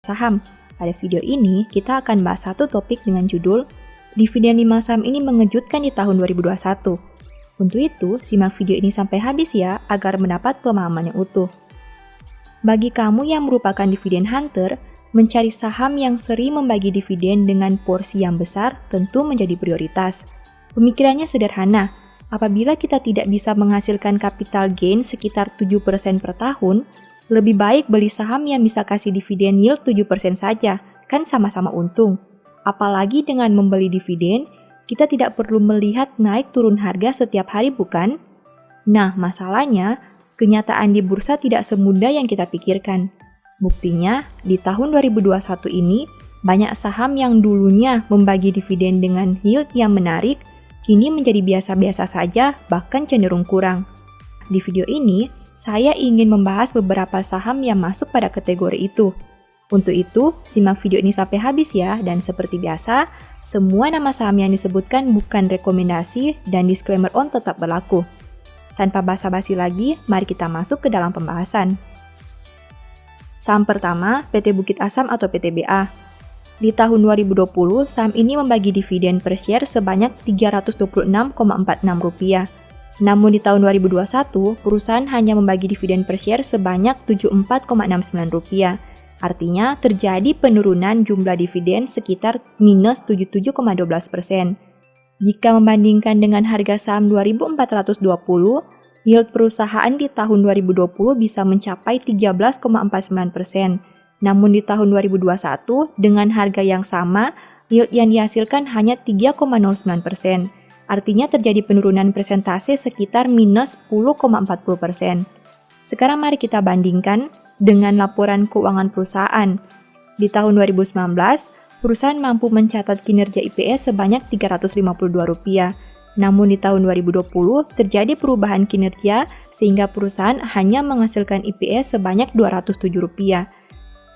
saham. Pada video ini, kita akan bahas satu topik dengan judul Dividen 5 saham ini mengejutkan di tahun 2021. Untuk itu, simak video ini sampai habis ya, agar mendapat pemahaman yang utuh. Bagi kamu yang merupakan dividen hunter, mencari saham yang sering membagi dividen dengan porsi yang besar tentu menjadi prioritas. Pemikirannya sederhana, apabila kita tidak bisa menghasilkan capital gain sekitar 7% per tahun, lebih baik beli saham yang bisa kasih dividen yield 7% saja, kan sama-sama untung. Apalagi dengan membeli dividen, kita tidak perlu melihat naik turun harga setiap hari bukan? Nah, masalahnya, kenyataan di bursa tidak semudah yang kita pikirkan. Buktinya, di tahun 2021 ini, banyak saham yang dulunya membagi dividen dengan yield yang menarik, kini menjadi biasa-biasa saja, bahkan cenderung kurang. Di video ini, saya ingin membahas beberapa saham yang masuk pada kategori itu. Untuk itu, simak video ini sampai habis ya, dan seperti biasa, semua nama saham yang disebutkan bukan rekomendasi dan disclaimer on tetap berlaku. Tanpa basa-basi lagi, mari kita masuk ke dalam pembahasan. Saham pertama, PT Bukit Asam atau PTBA. Di tahun 2020, saham ini membagi dividen per share sebanyak Rp326,46. Namun di tahun 2021, perusahaan hanya membagi dividen per share sebanyak Rp74,69. Artinya, terjadi penurunan jumlah dividen sekitar minus 77,12%. Jika membandingkan dengan harga saham 2.420, yield perusahaan di tahun 2020 bisa mencapai 13,49%. Namun di tahun 2021, dengan harga yang sama, yield yang dihasilkan hanya 3,09%. Artinya terjadi penurunan persentase sekitar minus 10,40%. Sekarang mari kita bandingkan dengan laporan keuangan perusahaan. Di tahun 2019, perusahaan mampu mencatat kinerja IPS sebanyak Rp352. Namun di tahun 2020 terjadi perubahan kinerja sehingga perusahaan hanya menghasilkan IPS sebanyak Rp207.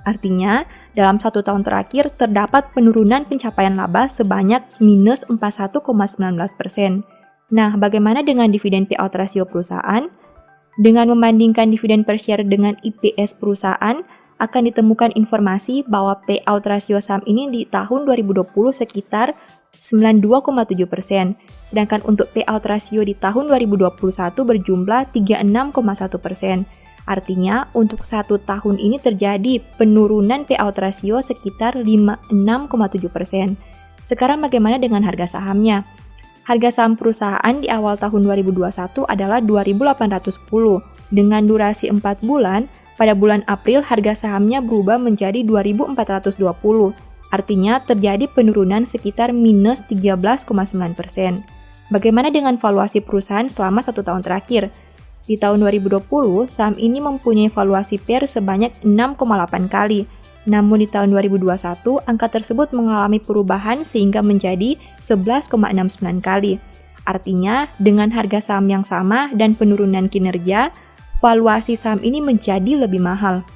Artinya, dalam 1 tahun terakhir terdapat penurunan pencapaian laba sebanyak minus 41,19%. Nah, bagaimana dengan dividen payout ratio perusahaan? Dengan membandingkan dividen per share dengan IPS perusahaan, akan ditemukan informasi bahwa payout ratio saham ini di tahun 2020 sekitar 92,7%, sedangkan untuk payout ratio di tahun 2021 berjumlah 36,1%. Artinya, untuk 1 tahun ini terjadi penurunan payout ratio sekitar 56,7%. Sekarang bagaimana dengan harga sahamnya? Harga saham perusahaan di awal tahun 2021 adalah Rp2.810. Dengan durasi 4 bulan, pada bulan April harga sahamnya berubah menjadi Rp2.420. Artinya terjadi penurunan sekitar minus 13,9%. Bagaimana dengan valuasi perusahaan selama 1 tahun terakhir? Di tahun 2020, saham ini mempunyai valuasi PER sebanyak 6,8 kali. Namun di tahun 2021, angka tersebut mengalami perubahan sehingga menjadi 11,69 kali. Artinya, dengan harga saham yang sama dan penurunan kinerja, valuasi saham ini menjadi lebih mahal.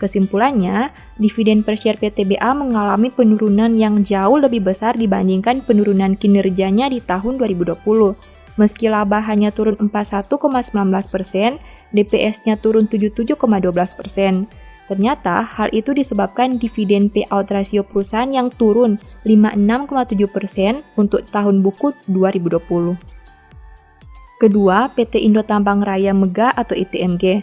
Kesimpulannya, dividen per share PTBA mengalami penurunan yang jauh lebih besar dibandingkan penurunan kinerjanya di tahun 2020. Meski laba hanya turun 41,19%, DPS-nya turun 77,12%. Ternyata, hal itu disebabkan dividen payout ratio perusahaan yang turun 56,7% untuk tahun buku 2020. Kedua, PT Indo Tambang Raya Mega atau ITMG.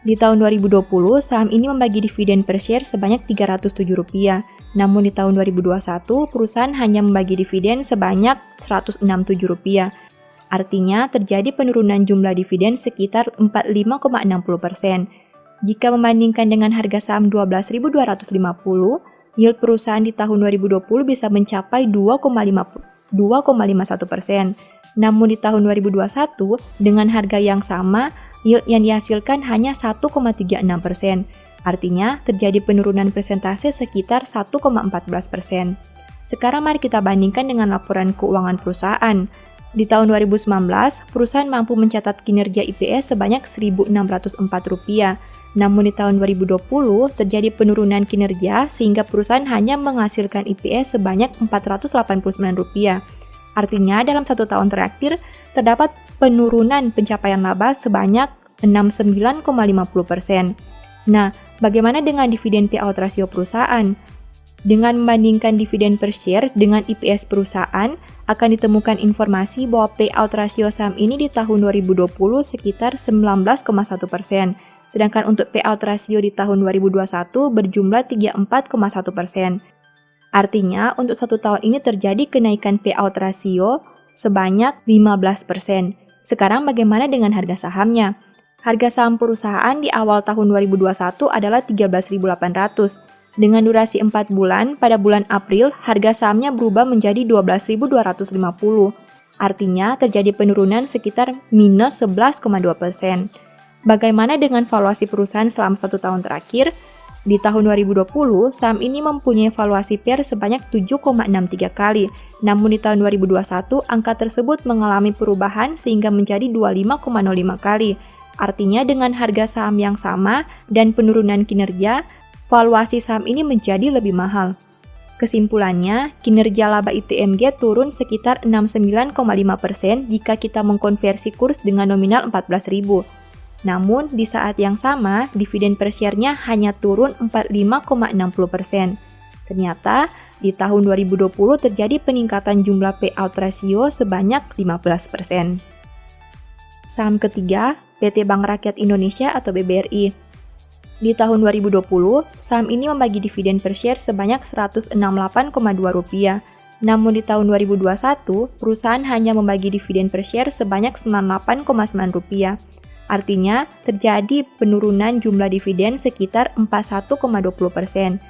Di tahun 2020, saham ini membagi dividen per share sebanyak Rp307. Namun di tahun 2021, perusahaan hanya membagi dividen sebanyak Rp167. Artinya, terjadi penurunan jumlah dividen sekitar 45,60%. Jika membandingkan dengan harga saham Rp12.250, yield perusahaan di tahun 2020 bisa mencapai 2,51%. Namun di tahun 2021, dengan harga yang sama, yield yang dihasilkan hanya 1,36%. Artinya, terjadi penurunan persentase sekitar 1,14%. Sekarang mari kita bandingkan dengan laporan keuangan perusahaan. Di tahun 2019, perusahaan mampu mencatat kinerja IPS sebanyak Rp1.604. Namun di tahun 2020, terjadi penurunan kinerja sehingga perusahaan hanya menghasilkan IPS sebanyak Rp489. Artinya, dalam 1 tahun terakhir, terdapat penurunan pencapaian laba sebanyak 69,50%. Nah, bagaimana dengan dividen payout rasio perusahaan? Dengan membandingkan dividen per share dengan EPS perusahaan, akan ditemukan informasi bahwa payout rasio saham ini di tahun 2020 sekitar 19,1%, sedangkan untuk payout rasio di tahun 2021 berjumlah 34,1%. Artinya, untuk satu tahun ini terjadi kenaikan payout rasio sebanyak 15%. Sekarang bagaimana dengan harga sahamnya? Harga saham perusahaan di awal tahun 2021 adalah 13.800. Dengan durasi 4 bulan, pada bulan April, harga sahamnya berubah menjadi 12.250. Artinya, terjadi penurunan sekitar minus 11,2%. Bagaimana dengan valuasi perusahaan selama 1 tahun terakhir? Di tahun 2020, saham ini mempunyai valuasi PER sebanyak 7,63 kali. Namun di tahun 2021, angka tersebut mengalami perubahan sehingga menjadi 25,05 kali. Artinya dengan harga saham yang sama dan penurunan kinerja, valuasi saham ini menjadi lebih mahal. Kesimpulannya, kinerja laba ITMG turun sekitar 69,5% jika kita mengkonversi kurs dengan nominal 14.000. Namun, di saat yang sama, dividen per share-nya hanya turun 45,60%. Ternyata, di tahun 2020 terjadi peningkatan jumlah payout rasio sebanyak 15%. Saham ketiga, PT Bank Rakyat Indonesia atau BBRI. Di tahun 2020, saham ini membagi dividen per share sebanyak Rp168,2. Namun di tahun 2021, perusahaan hanya membagi dividen per share sebanyak Rp98,9. Artinya, terjadi penurunan jumlah dividen sekitar 41,20%.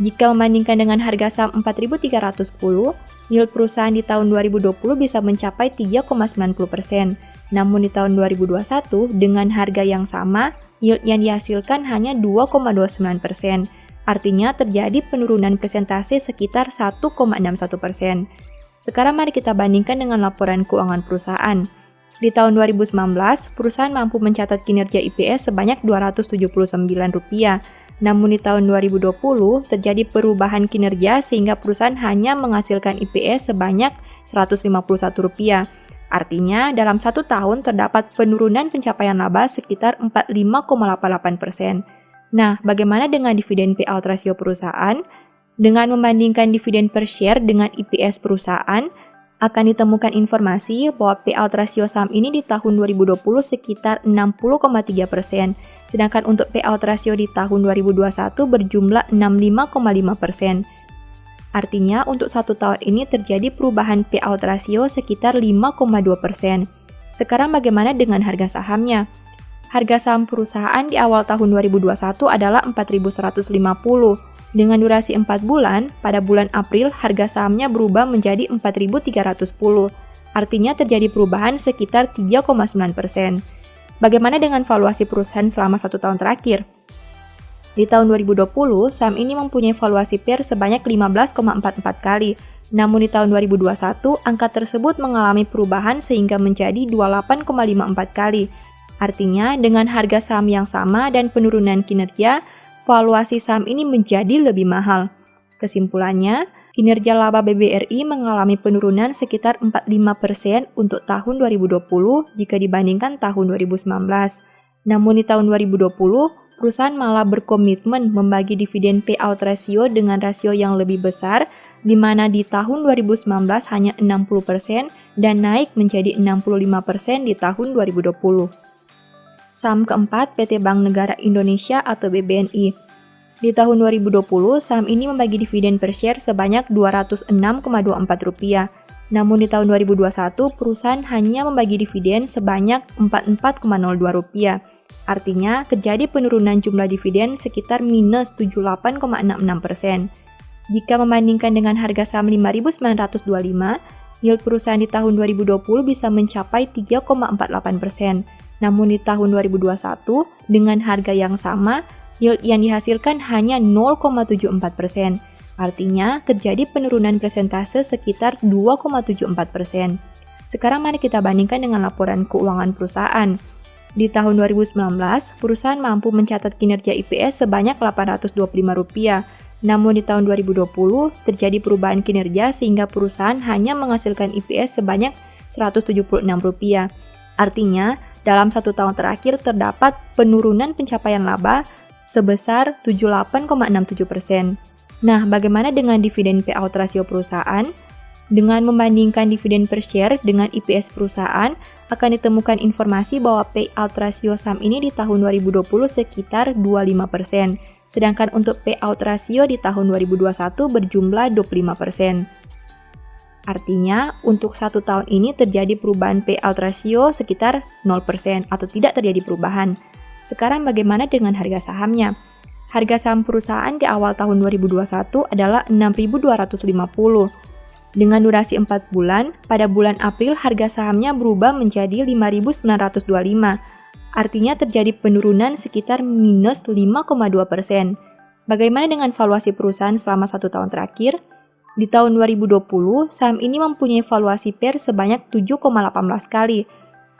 Jika membandingkan dengan harga saham 4.310, yield perusahaan di tahun 2020 bisa mencapai 3,90%. Namun di tahun 2021, dengan harga yang sama, yield yang dihasilkan hanya 2,29%. Artinya terjadi penurunan persentase sekitar 1,61%. Sekarang mari kita bandingkan dengan laporan keuangan perusahaan. Di tahun 2019, perusahaan mampu mencatat kinerja IPS sebanyak Rp279. Namun di tahun 2020, terjadi perubahan kinerja sehingga perusahaan hanya menghasilkan IPS sebanyak Rp151. Artinya, dalam 1 tahun terdapat penurunan pencapaian laba sekitar 45,88%. Nah, bagaimana dengan dividen payout rasio perusahaan? Dengan membandingkan dividen per share dengan EPS perusahaan, akan ditemukan informasi bahwa payout rasio saham ini di tahun 2020 sekitar 60,3%, sedangkan untuk payout rasio di tahun 2021 berjumlah 65,5%. Artinya, untuk 1 tahun ini terjadi perubahan payout rasio sekitar 5,2%. Sekarang bagaimana dengan harga sahamnya? Harga saham perusahaan di awal tahun 2021 adalah Rp4.150. Dengan durasi 4 bulan, pada bulan April harga sahamnya berubah menjadi Rp4.310. Artinya terjadi perubahan sekitar 3,9%. Bagaimana dengan valuasi perusahaan selama 1 tahun terakhir? Di tahun 2020, saham ini mempunyai valuasi PER sebanyak 15,44 kali. Namun di tahun 2021, angka tersebut mengalami perubahan sehingga menjadi 28,54 kali. Artinya, dengan harga saham yang sama dan penurunan kinerja, valuasi saham ini menjadi lebih mahal. Kesimpulannya, kinerja laba BBRI mengalami penurunan sekitar 45% untuk tahun 2020 jika dibandingkan tahun 2019. Namun di tahun 2020, perusahaan malah berkomitmen membagi dividen payout rasio dengan rasio yang lebih besar, di mana di tahun 2019 hanya 60% dan naik menjadi 65% di tahun 2020. Saham keempat, PT Bank Negara Indonesia atau BBNI. Di tahun 2020, saham ini membagi dividen per share sebanyak Rp206,24. Namun di tahun 2021, perusahaan hanya membagi dividen sebanyak Rp44,02. Artinya, terjadi penurunan jumlah dividen sekitar minus 78,66%. Jika membandingkan dengan harga saham Rp5.925, yield perusahaan di tahun 2020 bisa mencapai 3,48%. Namun di tahun 2021, dengan harga yang sama, yield yang dihasilkan hanya 0,74%. Artinya, terjadi penurunan persentase sekitar 2,74%. Sekarang mari kita bandingkan dengan laporan keuangan perusahaan. Di tahun 2019, perusahaan mampu mencatat kinerja IPS sebanyak Rp825. Namun di tahun 2020, terjadi perubahan kinerja sehingga perusahaan hanya menghasilkan IPS sebanyak Rp176. Artinya, dalam 1 tahun terakhir terdapat penurunan pencapaian laba sebesar 78,67%. Nah, bagaimana dengan dividen payout rasio perusahaan? Dengan membandingkan dividen per share dengan EPS perusahaan, akan ditemukan informasi bahwa payout rasio saham ini di tahun 2020 sekitar 25%, sedangkan untuk payout rasio di tahun 2021 berjumlah 25%. Artinya, untuk 1 tahun ini terjadi perubahan payout rasio sekitar 0% atau tidak terjadi perubahan. Sekarang bagaimana dengan harga sahamnya? Harga saham perusahaan di awal tahun 2021 adalah 6.250. Dengan durasi 4 bulan, pada bulan April harga sahamnya berubah menjadi 5.925. Artinya terjadi penurunan sekitar minus 5,2%. Bagaimana dengan valuasi perusahaan selama 1 tahun terakhir? Di tahun 2020, saham ini mempunyai valuasi PER sebanyak 7,18 kali.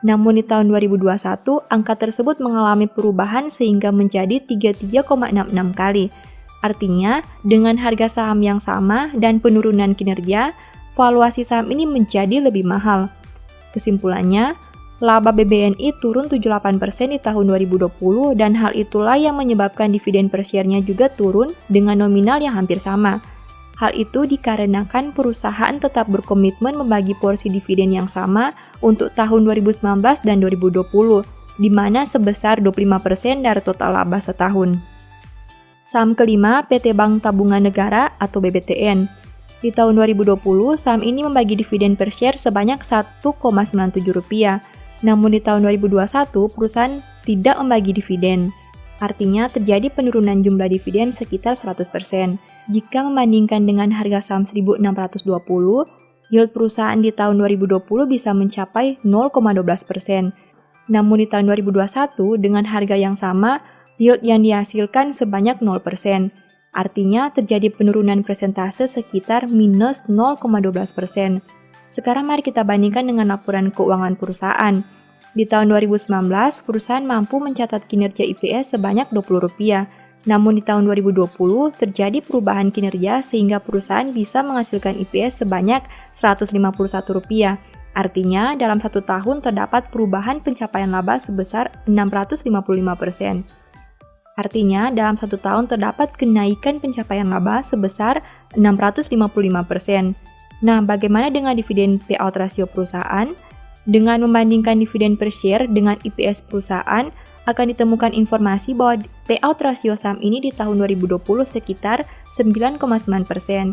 Namun di tahun 2021, angka tersebut mengalami perubahan sehingga menjadi 33,66 kali. Artinya, dengan harga saham yang sama dan penurunan kinerja, valuasi saham ini menjadi lebih mahal. Kesimpulannya, laba BBNI turun 78% di tahun 2020 dan hal itulah yang menyebabkan dividen per share-nya juga turun dengan nominal yang hampir sama. Hal itu dikarenakan perusahaan tetap berkomitmen membagi porsi dividen yang sama untuk tahun 2019 dan 2020, di mana sebesar 25% dari total laba setahun. Saham kelima, PT Bank Tabungan Negara atau BBTN. Di tahun 2020, saham ini membagi dividen per share sebanyak Rp1,97. Namun di tahun 2021, perusahaan tidak membagi dividen. Artinya terjadi penurunan jumlah dividen sekitar 100%. Jika membandingkan dengan harga saham 1.620, yield perusahaan di tahun 2020 bisa mencapai 0,12%. Namun di tahun 2021, dengan harga yang sama, yield yang dihasilkan sebanyak 0%. Artinya terjadi penurunan persentase sekitar minus 0,12%. Sekarang mari kita bandingkan dengan laporan keuangan perusahaan. Di tahun 2019, perusahaan mampu mencatat kinerja EPS sebanyak Rp20. Namun di tahun 2020, terjadi perubahan kinerja sehingga perusahaan bisa menghasilkan EPS sebanyak Rp151. Artinya, dalam 1 tahun terdapat perubahan pencapaian laba sebesar 655%. Artinya, dalam 1 tahun terdapat kenaikan pencapaian laba sebesar 655%. Nah, bagaimana dengan dividen payout rasio perusahaan? Dengan membandingkan dividen per share dengan EPS perusahaan, akan ditemukan informasi bahwa payout rasio saham ini di tahun 2020 sekitar 9,9%.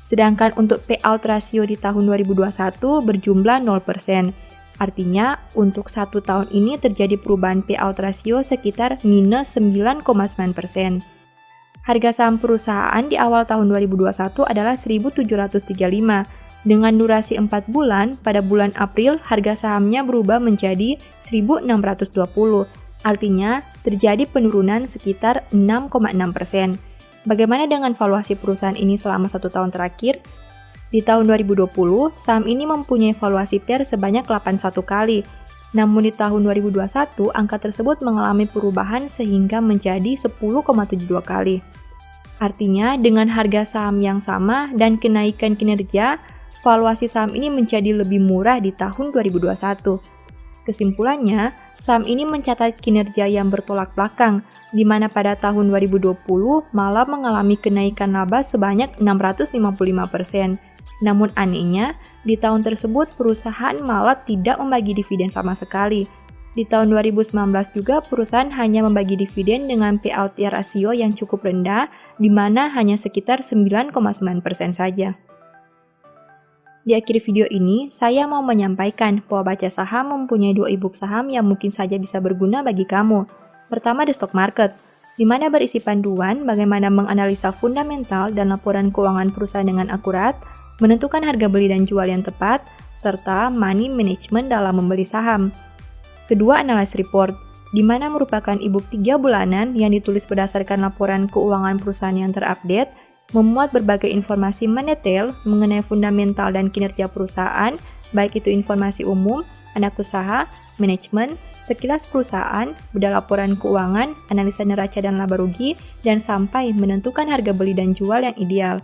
Sedangkan untuk payout rasio di tahun 2021 berjumlah 0%. Artinya, untuk 1 tahun ini terjadi perubahan payout rasio sekitar minus 9,9%. Harga saham perusahaan di awal tahun 2021 adalah 1.735. Dengan durasi 4 bulan, pada bulan April harga sahamnya berubah menjadi 1.620. Artinya, terjadi penurunan sekitar 6,6%. Bagaimana dengan valuasi perusahaan ini selama 1 tahun terakhir? Di tahun 2020, saham ini mempunyai valuasi PER sebanyak 81 kali. Namun di tahun 2021, angka tersebut mengalami perubahan sehingga menjadi 10,72 kali. Artinya, dengan harga saham yang sama dan kenaikan kinerja, valuasi saham ini menjadi lebih murah di tahun 2021. Kesimpulannya, saham ini mencatat kinerja yang bertolak belakang, di mana pada tahun 2020 malah mengalami kenaikan laba sebanyak 655%. Namun anehnya, di tahun tersebut perusahaan malah tidak membagi dividen sama sekali. Di tahun 2019 juga perusahaan hanya membagi dividen dengan payout rasio yang cukup rendah, di mana hanya sekitar 9,9% saja. Di akhir video ini, saya mau menyampaikan bahwa Baca Saham mempunyai 2 e-book saham yang mungkin saja bisa berguna bagi kamu. Pertama, The Stock Market, di mana berisi panduan bagaimana menganalisa fundamental dan laporan keuangan perusahaan dengan akurat, menentukan harga beli dan jual yang tepat, serta money management dalam membeli saham. Kedua, Analysis Report, di mana merupakan e-book 3 bulanan yang ditulis berdasarkan laporan keuangan perusahaan yang terupdate, memuat berbagai informasi mendetail mengenai fundamental dan kinerja perusahaan, baik itu informasi umum, anak usaha, manajemen, sekilas perusahaan, beda laporan keuangan, analisa neraca dan laba rugi, dan sampai menentukan harga beli dan jual yang ideal.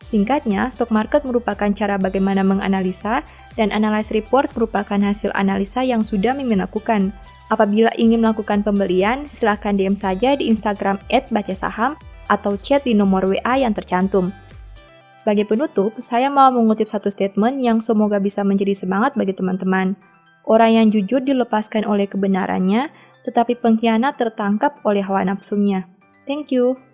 Singkatnya, stock market merupakan cara bagaimana menganalisa, dan analysis report merupakan hasil analisa yang sudah Mimin lakukan. Apabila ingin melakukan pembelian, silakan DM saja di Instagram @bacasaham atau chat di nomor WA yang tercantum. Sebagai penutup, saya mau mengutip satu statement yang semoga bisa menjadi semangat bagi teman-teman. Orang yang jujur dilepaskan oleh kebenarannya, tetapi pengkhianat tertangkap oleh hawa nafsunya. Thank you.